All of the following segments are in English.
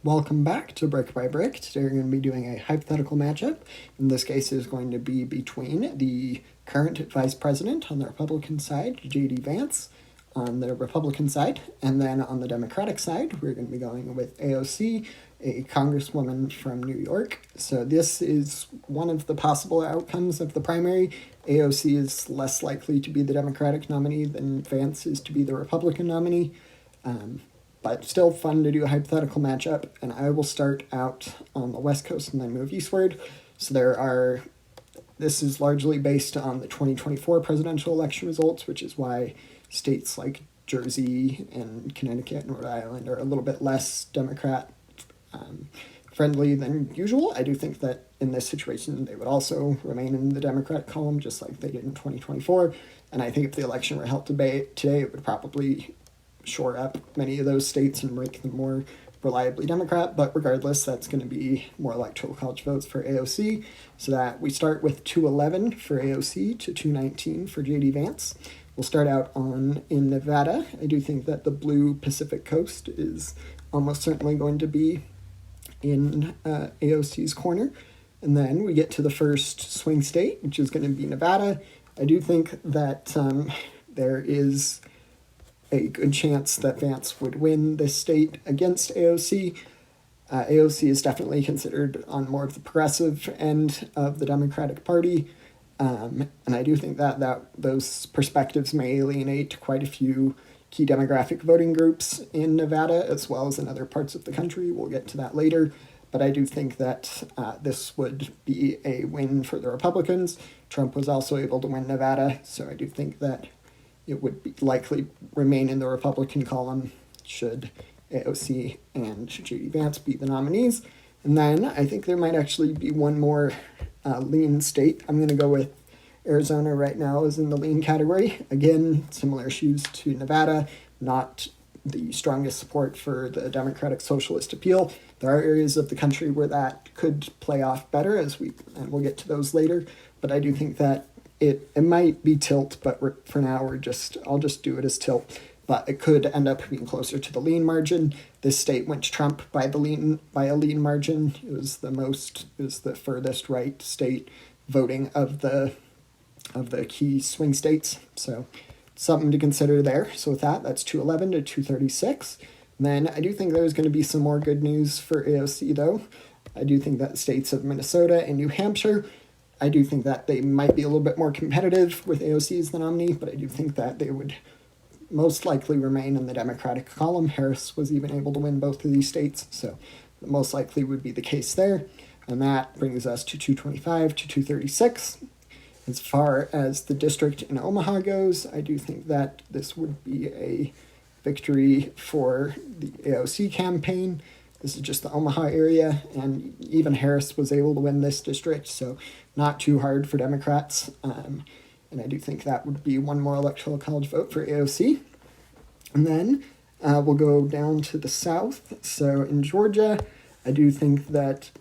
Welcome back to Brick by Brick. Today we're going to be doing a hypothetical matchup. In this case, it is going to be between the current vice president on the Republican side, J.D. Vance, on the Republican side, and then on the Democratic side, we're going to be going with AOC, a congresswoman from New York. So this is one of the possible outcomes of the primary. AOC is less likely to be the Democratic nominee than Vance is to be the Republican nominee. But still fun to do a hypothetical matchup, and I will start out on the West Coast and then move eastward. So this is largely based on the 2024 presidential election results, which is why states like Jersey and Connecticut and Rhode Island are a little bit less Democrat friendly than usual. I do think that in this situation, they would also remain in the Democratic column, just like they did in 2024. And I think if the election were held today, it would probably shore up many of those states and make them more reliably Democrat, but regardless, that's going to be more electoral college votes for AOC, so that we start with 211 for AOC to 219 for J.D. Vance. We'll start out in Nevada. I do think that the blue Pacific Coast is almost certainly going to be in AOC's corner, and then we get to the first swing state, which is going to be Nevada. I do think that there is a good chance that Vance would win this state against AOC. AOC is definitely considered on more of the progressive end of the Democratic Party, and I do think that those perspectives may alienate quite a few key demographic voting groups in Nevada, as well as in other parts of the country. We'll get to that later, but I do think that this would be a win for the Republicans. Trump was also able to win Nevada, so I do think that it would likely remain in the Republican column should AOC and J.D. Vance be the nominees. And then I think there might actually be one more lean state. I'm going to go with Arizona right now is in the lean category. Again, similar issues to Nevada, not the strongest support for the Democratic Socialist appeal. There are areas of the country where that could play off better, and we'll get to those later. But I do think that it might be tilt, but for now I'll just do it as tilt. But it could end up being closer to the lean margin. This state went to Trump by a lean margin. It was the furthest right state voting of the key swing states. So something to consider there. So with that's 211 to 236. And then I do think there's going to be some more good news for AOC though. I do think that states of Minnesota and New Hampshire, I do think that they might be a little bit more competitive with AOC as the nominee, but I do think that they would most likely remain in the Democratic column. Harris was even able to win both of these states, so most likely would be the case there. And that brings us to 225 to 236. As far as the district in Omaha goes, I do think that this would be a victory for the AOC campaign. This is just the Omaha area, and even Harris was able to win this district, so not too hard for Democrats. And I do think that would be one more electoral college vote for AOC. And then we'll go down to the South. So in Georgia, I do think that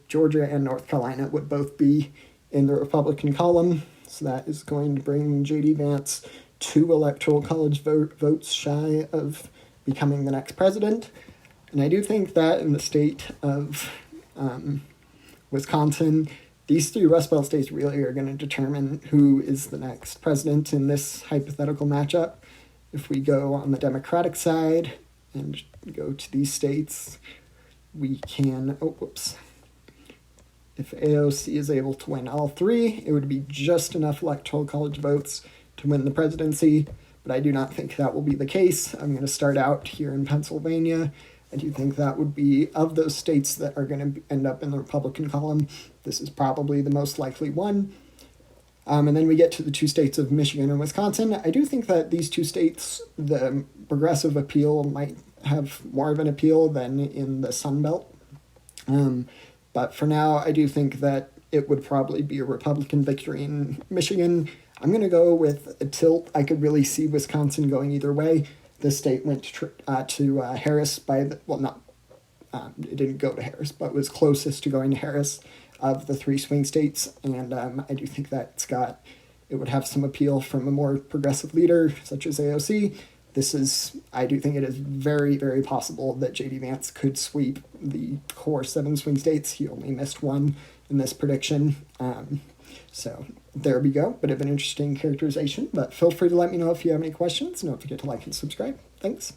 Georgia and North Carolina would both be in the Republican column. So that is going to bring J.D. Vance 2 electoral college votes shy of becoming the next president. And I do think that in the state of Wisconsin, these 3 Rust Belt states really are going to determine who is the next president in this hypothetical matchup. If we go on the Democratic side and go to these states, we can, if AOC is able to win all 3, it would be just enough electoral college votes to win the presidency, but I do not think that will be the case. I'm going to start out here in Pennsylvania. I do think that would be, of those states that are going to end up in the Republican column, this is probably the most likely one. And then we get to the 2 states of Michigan and Wisconsin. I do think that these 2 states, the progressive appeal might have more of an appeal than in the Sun Belt. But for now, I do think that it would probably be a Republican victory in Michigan. I'm going to go with a tilt. I could really see Wisconsin going either way. This state went to Harris it didn't go to Harris, but was closest to going to Harris of the 3 swing states. And I do think that it would have some appeal from a more progressive leader, such as AOC. I do think it is very, very possible that J.D. Vance could sweep the core 7 swing states. He only missed one in this prediction. So there we go. Bit of an interesting characterization, but feel free to let me know if you have any questions. Don't forget to like and subscribe. Thanks.